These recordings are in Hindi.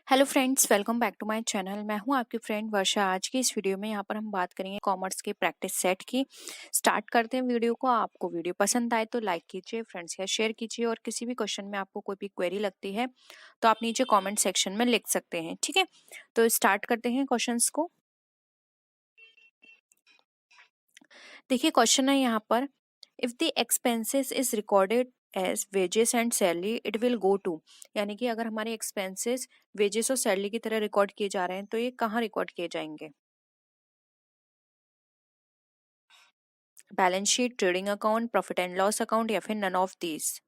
Hello friends, welcome back to my channel. मैं हूं आपकी फ्रेंड वर्षा। आज की इस वीडियो में यहाँ पर हम बात करेंगे कॉमर्स के प्रैक्टिस सेट की। स्टार्ट करते हैं वीडियो को। आपको वीडियो पसंद आए तो लाइक कीजिए, फ्रेंड्स या शेयर कीजिए, और किसी भी क्वेश्चन में आपको कोई भी क्वेरी लगती है तो आप नीचे कॉमेंट सेक्शन में लिख सकते हैं, ठीक है। तो स्टार्ट करते हैं क्वेश्चन को। देखिए क्वेश्चन है यहाँ पर, if the expenses is recorded as wages and salary it will go to, यानी कि अगर हमारे एक्सपेंसेस वेजेस और सैलरी की तरह रिकॉर्ड किए जा रहे हैं तो ये कहाँ रिकॉर्ड किए जाएंगे? Balance sheet, trading account, profit and loss account, या फिर नन ऑफ दीज।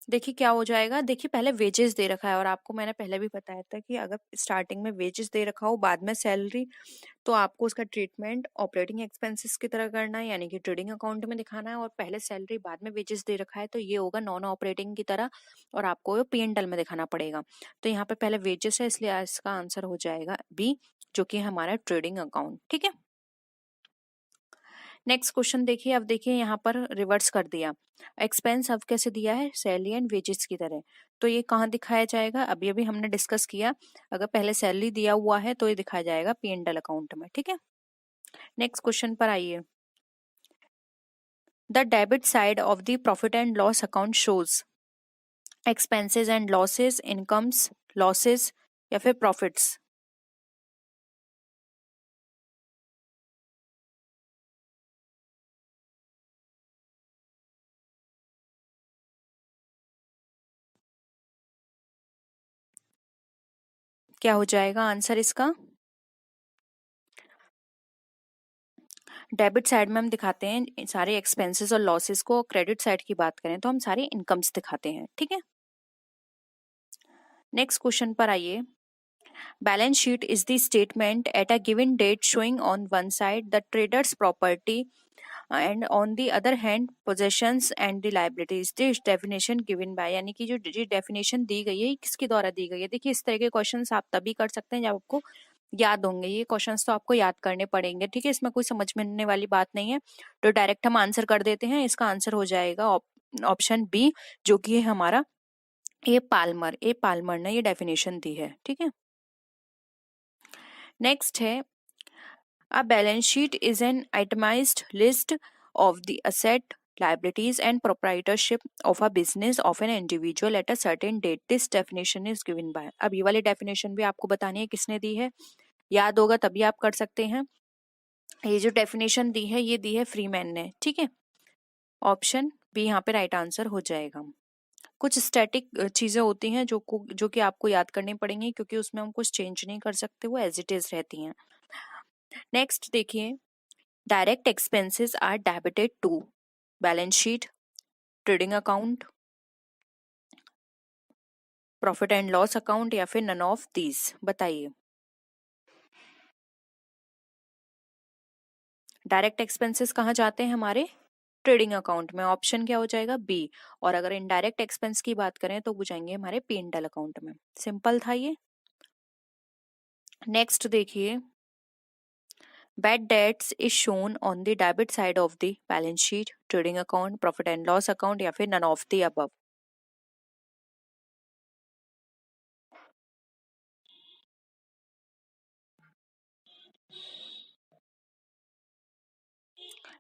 देखिए क्या हो जाएगा। देखिए पहले वेजेस दे रखा है और आपको मैंने पहले भी बताया था कि अगर स्टार्टिंग में वेजेस दे रखा हो बाद में सैलरी, तो आपको उसका ट्रीटमेंट ऑपरेटिंग एक्सपेंसेस की तरह करना है, यानी कि ट्रेडिंग अकाउंट में दिखाना है। और पहले सैलरी बाद में वेजेस दे रखा है तो ये होगा नॉन ऑपरेटिंग की तरह, और आपको P&L में दिखाना पड़ेगा। तो यहाँ पे पहले वेजेस है, इसलिए इसका आंसर हो जाएगा बी, जो कि हमारा ट्रेडिंग अकाउंट, ठीक है। नेक्स्ट क्वेश्चन देखिए। अब देखिए यहाँ पर रिवर्स कर दिया। एक्सपेंस अब कैसे दिया है? सैलरी एंड वेजेस की तरह। तो ये कहाँ दिखाया जाएगा? अभी अभी हमने डिस्कस किया, अगर पहले सैलरी दिया हुआ है तो ये दिखाया जाएगा P&L अकाउंट में, ठीक है। नेक्स्ट क्वेश्चन पर आइए। The debit side of the profit and loss account shows expenses and losses, incomes, losses, या फिर प्रॉफिट्स। क्या हो जाएगा आंसर इसका? डेबिट साइड में हम दिखाते हैं सारे एक्सपेंसेस और लॉसेस को, क्रेडिट साइड की बात करें तो हम सारे इनकम्स दिखाते हैं, ठीक है। नेक्स्ट क्वेश्चन पर आइए। Balance sheet is the statement at a given date showing on one side the traders property and on the other hand possessions and the liabilities. This definition given by, यानी कि जो डेफिनेशन दी गई है किसके द्वारा दी गई है? देखिए इस तरह के क्वेश्चंस आप तभी कर सकते हैं जब आपको याद होंगे। ये क्वेश्चंस तो आपको याद करने पड़ेंगे, ठीक है। इसमें कोई समझ में आने वाली बात नहीं है। तो डायरेक्ट हम आंसर कर देते हैं। इसका आंसर हो जाएगा ऑप्शन बी, जो कि है हमारा ए पाल्मर ने ये डेफिनेशन दी है, ठीक है। नेक्स्ट है, a balance sheet is an itemised list of the asset, liabilities and proprietorship of a business of an individual at a certain date. This definition is given by। अब ये वाली डेफिनेशन भी आपको बतानी है किसने दी है, याद होगा तभी आप कर सकते हैं। ये जो डेफिनेशन दी है ये दी है फ्रीमैन ने, ठीक है। ऑप्शन बी यहाँ पे राइट आंसर हो जाएगा। कुछ स्टैटिक चीजें होती हैं जो कि आपको याद करनी पड़ेंगी, क्योंकि उसमें हम कुछ चेंज नहीं कर सकते, वो एज इट इज रहती हैं। नेक्स्ट देखिए, direct expenses are debited to balance sheet, trading account, profit and loss account, या फिर नन ऑफ दीज। बताइए। डायरेक्ट एक्सपेंसेस कहाँ जाते हैं? हमारे ट्रेडिंग अकाउंट में। ऑप्शन क्या हो जाएगा? बी। और अगर इनडायरेक्ट एक्सपेंस की बात करें तो वो जाएंगे हमारे P&L अकाउंट में। सिंपल था ये। नेक्स्ट देखिए, bad debts is shown on the debit side of the balance sheet, trading account, profit and loss account, या फिर none of the above.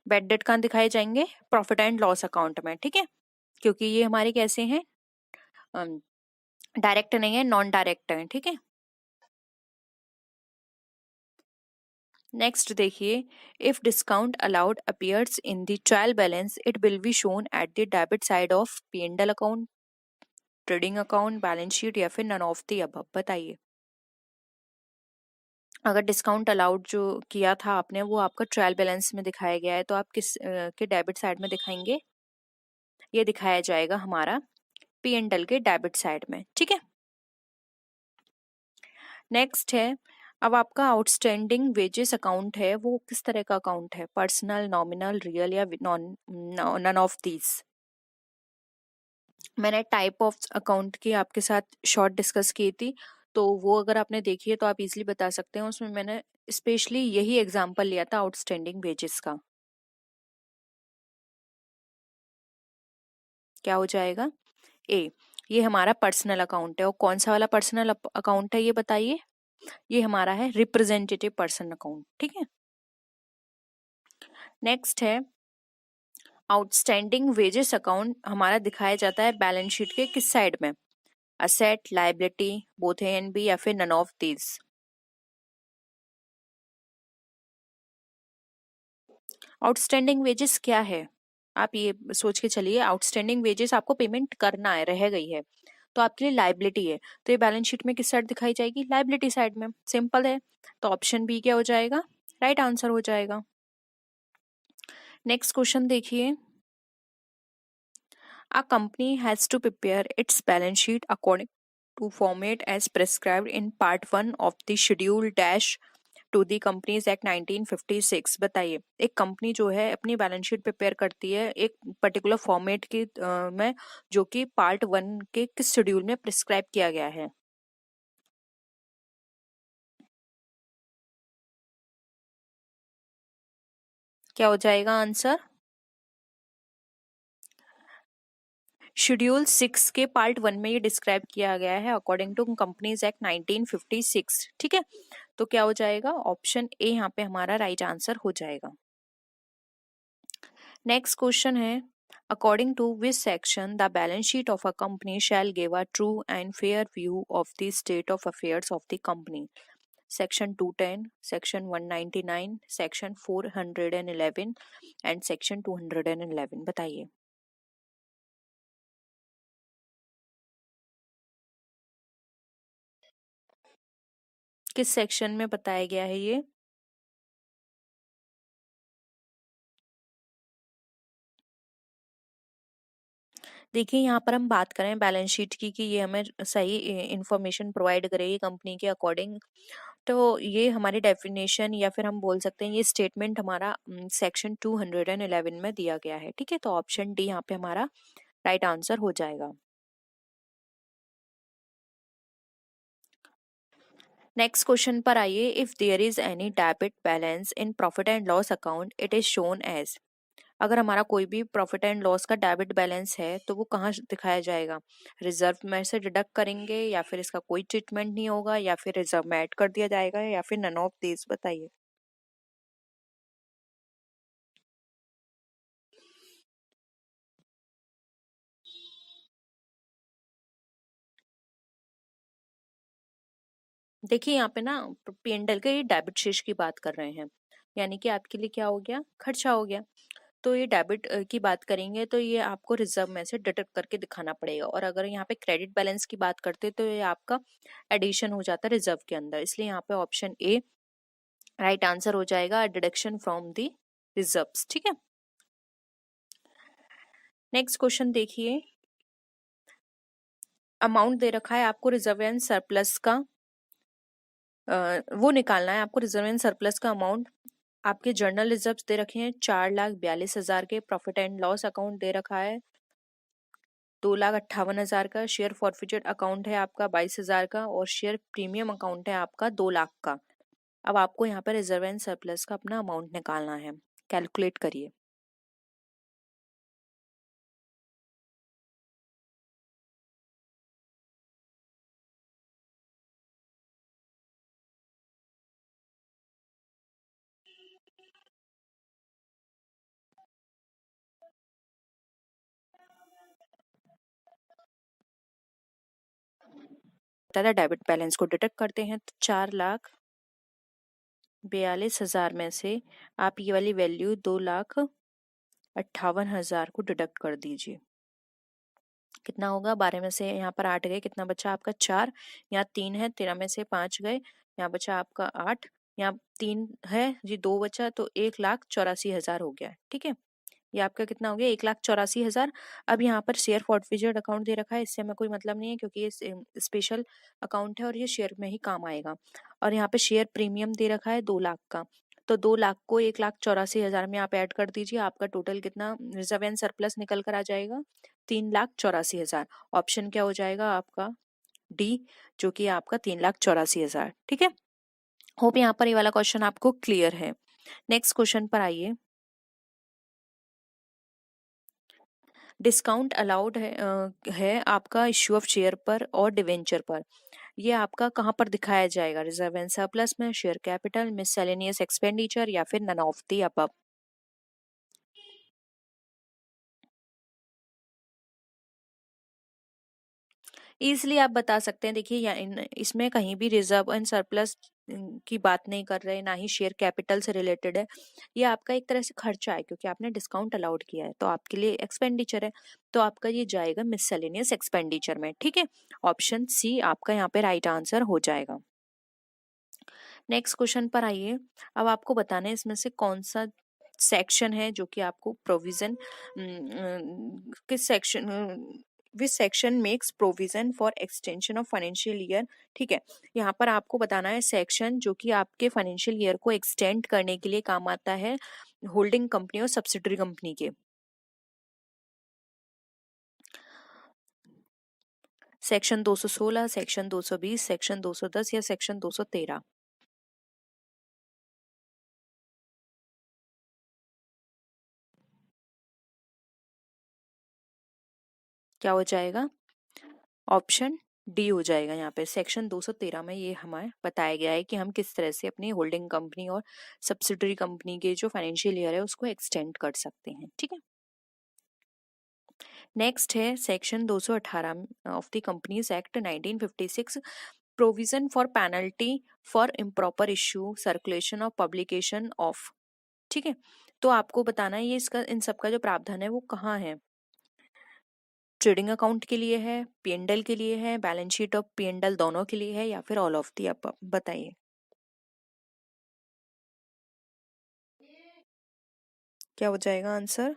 Bad debt कहाँ दिखाए जाएंगे? प्रॉफिट एंड लॉस अकाउंट में, ठीक है। क्योंकि ये हमारे कैसे हैं, डायरेक्ट नहीं है, नॉन डायरेक्ट है, ठीक है। नेक्स्ट देखिए, if discount allowed appears in the trial balance it will be shown at the debit side of P&L account, trading account, balance sheet, या फिर नन ऑफ द अबव। बताइए। अगर डिस्काउंट अलाउड जो किया था आपने वो आपका ट्रायल बैलेंस में दिखाया गया है तो आप किस के डेबिट साइड में दिखाएंगे? ये दिखाया जाएगा हमारा P&L के डेबिट साइड में, ठीक है। नेक्स्ट है, अब आपका आउटस्टैंडिंग वेजेस अकाउंट है वो किस तरह का अकाउंट है? पर्सनल, नॉमिनल, रियल, या नॉन, नन ऑफ दीज। मैंने टाइप ऑफ अकाउंट की आपके साथ शॉर्ट डिस्कस की थी, तो वो अगर आपने देखी है तो आप इजीली बता सकते हैं। उसमें मैंने स्पेशली यही एग्जांपल लिया था आउटस्टैंडिंग वेजेस का। क्या हो जाएगा? ए, ये हमारा पर्सनल अकाउंट है। और कौन सा वाला पर्सनल अकाउंट है ये बताइए? ये हमारा है रिप्रेजेंटेटिव पर्सन अकाउंट। ठीक है, नेक्स्ट है आउटस्टैंडिंग वेजेस अकाउंट हमारा दिखाया जाता है बैलेंस शीट के किस साइड में? Asset, liability, both A and B, या फिर none of these? Outstanding wages क्या है? आप ये सोच के चलिए, आउटस्टैंडिंग वेजेस आपको पेमेंट करना है, रह गई है, तो आपके लिए लाइबिलिटी है। तो ये बैलेंस शीट में किस साइड दिखाई जाएगी? लाइबिलिटी साइड में। सिंपल है। तो ऑप्शन बी क्या हो जाएगा? राइट आंसर हो जाएगा। नेक्स्ट क्वेश्चन देखिए, a company has to prepare its balance sheet according to format as prescribed in part 1 of the schedule dash to the companies act 1956। बताइए, एक कंपनी जो है अपनी बैलेंस शीट प्रिपेयर करती है एक पर्टिकुलर फॉर्मेट की में, जो कि पार्ट 1 के किस शेड्यूल में प्रिस्क्राइब किया गया है? क्या हो जाएगा आंसर? शेड्यूल 6 के पार्ट 1 में ये डिस्क्राइब किया गया है अकॉर्डिंग टू कंपनीज एक्ट 1956। ठीक है, तो क्या हो जाएगा? ऑप्शन ए यहाँ पे हमारा राइट आंसर हो जाएगा। नेक्स्ट क्वेश्चन है, according to which section the balance sheet of a company shall give a true and fair view of the state of affairs of the company? Section 210, section 199, section 411 and section 211। बताइए। किस सेक्शन में बताया गया है ये? देखिए, यहाँ पर हम बात करें बैलेंस शीट की कि ये हमें सही इंफॉर्मेशन प्रोवाइड करेगी कंपनी के अकॉर्डिंग, तो ये हमारी डेफिनेशन या फिर हम बोल सकते हैं ये स्टेटमेंट हमारा सेक्शन 211 में दिया गया है। ठीक है, तो ऑप्शन डी यहाँ पे हमारा राइट आंसर हो जाएगा। नेक्स्ट क्वेश्चन पर आइए, if there is any debit balance in profit and loss account it is shown as. अगर हमारा कोई भी प्रॉफिट एंड लॉस का डेबिट बैलेंस है तो वो कहाँ दिखाया जाएगा? रिजर्व में से डिडक्ट करेंगे, या फिर इसका कोई ट्रीटमेंट नहीं होगा, या फिर रिजर्व में ऐड कर दिया जाएगा, या फिर नन ऑफ दिस? बताइए। देखिए, यहाँ पे ना P&L के डेबिट शेष की बात कर रहे हैं, यानी कि आपके लिए क्या हो गया? खर्चा हो गया। तो ये डेबिट की बात करेंगे तो ये आपको रिजर्व में से डिडक्ट करके दिखाना पड़ेगा। और अगर यहाँ पे क्रेडिट बैलेंस की बात करते तो ये आपका एडिशन हो जाता है रिजर्व के अंदर। इसलिए यहाँ पे ऑप्शन ए राइट आंसर हो जाएगा, डिडक्शन फ्रॉम द रिजर्व्स। ठीक है, नेक्स्ट क्वेश्चन देखिए, अमाउंट दे रखा है आपको रिजर्व एंड सरप्लस का, वो निकालना है आपको। रिजर्व एंड सरप्लस का अमाउंट आपके जर्नल रिजर्व्स दे रखे हैं 4,42,000 के, प्रॉफिट एंड लॉस अकाउंट दे रखा है 2,58,000 का, शेयर फॉरफिटेड अकाउंट है आपका 22,000 का, और शेयर प्रीमियम अकाउंट है आपका 2 लाख का। अब आपको यहाँ पर रिजर्व एंड सरप्लस का अपना अमाउंट निकालना है। कैलकुलेट करिए। दादा डेबिट बैलेंस को डिडक्ट करते हैं तो 4,42,000 में से आप ये वाली वैल्यू 2,58,000 को डिडक्ट कर दीजिए। कितना होगा? 12 में से यहाँ पर 8 गए, कितना बचा आपका? 4। यहाँ 3 है, 13 में से 5 गए, यहाँ बचा आपका 8। यहाँ 3 है जी, 2 बचा, तो 1,84,000 हो गया। ठीक है, ये आपका कितना हो गया? 1,84,000। अब यहाँ पर शेयर फॉरफिटेड अकाउंट दे रखा है, इससे हमें कोई मतलब नहीं है क्योंकि ये स्पेशल अकाउंट है और ये शेयर में ही काम आएगा। और यहाँ पे शेयर प्रीमियम दे रखा है 2 लाख का, तो 2 लाख को 1,84,000 में आप ऐड कर दीजिए, आपका टोटल कितना रिजर्व एंड सरप्लस निकल कर आ जाएगा? 3,84,000। ऑप्शन क्या हो जाएगा आपका? डी, जो कि आपका 3,84,000। ठीक है, होप यहाँ पर ये वाला क्वेश्चन आपको क्लियर है। नेक्स्ट क्वेश्चन पर आइए। डिस्काउंट अलाउड है आपका इश्यू ऑफ शेयर पर और डिवेंचर पर। ये आपका कहाँ पर दिखाया जाएगा? रिजर्व एंड सरप्लस में, शेयर कैपिटल, मिससेलेनियस एक्सपेंडिचर या फिर none of the above. Easily आप बता सकते हैं। देखिए इसमें कहीं भी रिजर्व एंड सरप्लस की बात नहीं कर रहे, ना ही शेयर कैपिटल से रिलेटेड है। ये आपका एक तरह से खर्चा है, क्योंकि आपने डिस्काउंट अलाउड किया है तो आपके लिए एक्सपेंडिचर है, तो आपका ये जाएगा मिससेलेनियस एक्सपेंडिचर में। ठीक है, ऑप्शन सी आपका यहाँ पे राइट आंसर हो जाएगा। नेक्स्ट क्वेश्चन पर आइए। अब आपको बताना है इसमें से कौन सा सेक्शन है जो कि आपको प्रोविजन, किस section, which section makes provision for extension of financial year. ठीक है, यहाँ पर आपको बताना है सेक्शन जो कि आपके फाइनेंशियल ईयर को एक्सटेंड करने के लिए काम आता है होल्डिंग कंपनी और सब्सिडरी कंपनी के। सेक्शन 216, सेक्शन 220, सेक्शन 210 या सेक्शन 213। क्या हो जाएगा? ऑप्शन डी हो जाएगा। यहाँ पे सेक्शन 213 में ये हमें बताया गया है कि हम किस तरह से अपनी होल्डिंग कंपनी और सब्सिडरी कंपनी के जो फाइनेंशियल ईयर है उसको एक्सटेंड कर सकते हैं। ठीक है, नेक्स्ट है section 218 of the companies act 1956, provision for penalty for improper issue, circulation और पब्लिकेशन ऑफ। ठीक है, तो आपको बताना है ये इसका, इन सब का जो प्रावधान है वो कहाँ है। ट्रेडिंग अकाउंट के लिए है, पीएनडल के लिए है, बैलेंस शीट और पीएनडल दोनों के लिए है, या फिर ऑल ऑफ दी अब बताइए। क्या हो जाएगा आंसर?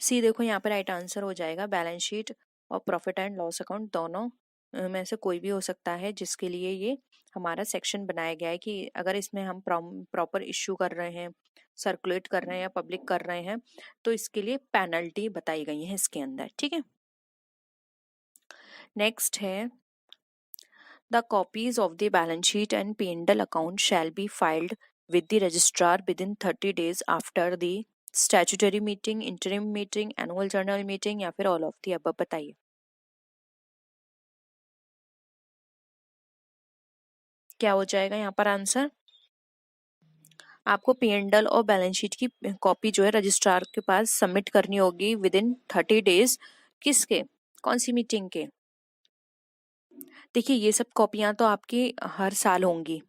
सी देखो, यहाँ पे राइट आंसर हो जाएगा बैलेंस शीट और प्रॉफिट एंड लॉस अकाउंट दोनों में से कोई भी हो सकता है, जिसके लिए ये हमारा सेक्शन बनाया गया है कि अगर इसमें हम प्रॉपर इश्यू कर रहे हैं, सर्कुलेट कर रहे हैं या पब्लिक कर रहे हैं तो इसके लिए पेनल्टी बताई गई है इसके अंदर। ठीक है, नेक्स्ट है the copies of the balance sheet and P&L account shall be filed with the registrar within 30 days after the statutory meeting, interim meeting, annual journal meeting या फिर all of the above बताइए। क्या हो जाएगा यहाँ पर आंसर? आपको P&L और बैलेंस शीट की कॉपी जो है रजिस्ट्रार के पास सबमिट करनी होगी विद इन 30 डेज। किसके? कौन सी मीटिंग के? देखिए ये सब कॉपियां तो आपकी हर साल होंगी।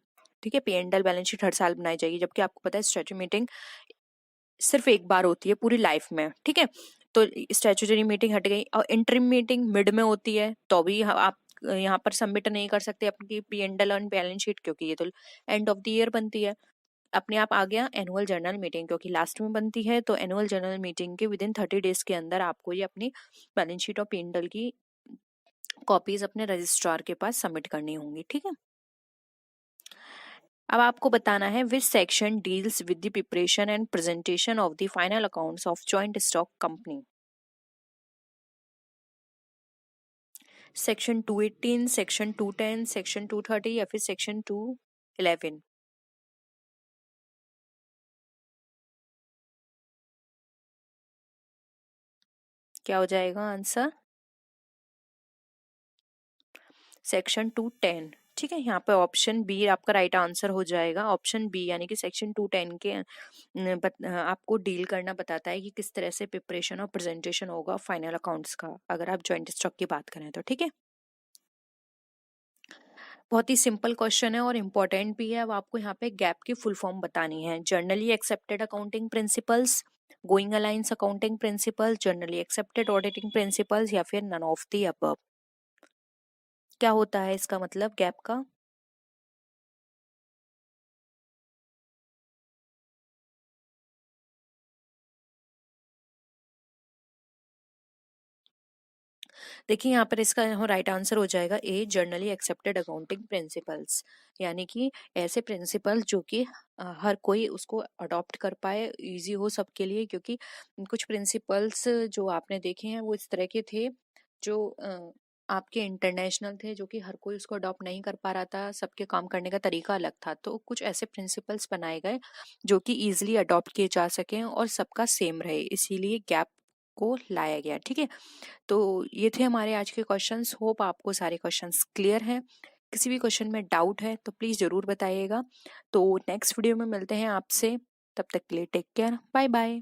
ठीक है, P&L बैलेंस शीट हर साल बनाई जाएगी, जबकि आपको पता है स्टैट्यूटरी मीटिंग सिर्फ एक बार होती है पूरी लाइफ में। ठीक है, तो स्टैट्यूटरी मीटिंग हट गई, और इंटरिम मीटिंग मिड में होती है तो भी आप यहाँ पर सबमिट नहीं कर सकते अपनी P&L और बैलेंस शीट, क्योंकि ये तो एंड ऑफ द ईयर बनती है। अपने आप आ गया एनुअल जर्नल मीटिंग, क्योंकि लास्ट में बनती है, तो एनुअल जर्नल मीटिंग के विद इन 30 डेज के अंदर आपको ये अपनी बैलेंस शीट और P&L की कॉपीज अपने रजिस्ट्रार के पास सबमिट करनी होंगी। ठीक है, अब आपको बताना है which section deals with the preparation and presentation of the final accounts of joint stock company. Section 218, section 210, section 230 या फिर सेक्शन 211। क्या हो जाएगा आंसर? सेक्शन 210। ठीक है, यहाँ पे ऑप्शन बी आपका राइट आंसर हो जाएगा। ऑप्शन बी यानी कि सेक्शन 210 के आपको डील करना बताता है कि किस तरह से प्रिपरेशन और प्रेजेंटेशन होगा फाइनल अकाउंट्स का, अगर आप जॉइंट स्टॉक की बात करें तो। ठीक है, बहुत ही सिंपल क्वेश्चन है और इम्पोर्टेंट भी है। अब आपको यहाँ पे गैप की फुल फॉर्म बतानी है। Generally accepted accounting principles, going alliance accounting principle, generally accepted auditing principles या फिर नन ऑफ द अबव। क्या होता है इसका मतलब गैप का? देखिए यहाँ पर इसका राइट आंसर हो जाएगा ए, जनरली एक्सेप्टेड अकाउंटिंग प्रिंसिपल्स। यानी कि ऐसे प्रिंसिपल जो कि हर कोई उसको अडॉप्ट कर पाए, इजी हो सबके लिए। क्योंकि कुछ प्रिंसिपल्स जो आपने देखे हैं वो इस तरह के थे जो आपके इंटरनेशनल थे, जो कि हर कोई उसको अडॉप्ट नहीं कर पा रहा था, सबके काम करने का तरीका अलग था। तो कुछ ऐसे प्रिंसिपल्स बनाए गए जो कि इजीली अडॉप्ट किए जा सकें और सबका सेम रहे, इसीलिए गैप को लाया गया। ठीक है, तो ये थे हमारे आज के क्वेश्चंस। होप आपको सारे क्वेश्चंस क्लियर हैं। किसी भी क्वेश्चन में डाउट है तो प्लीज़ ज़रूर बताइएगा। तो नेक्स्ट वीडियो में मिलते हैं आपसे, तब तक के लिए टेक केयर, बाय बाय।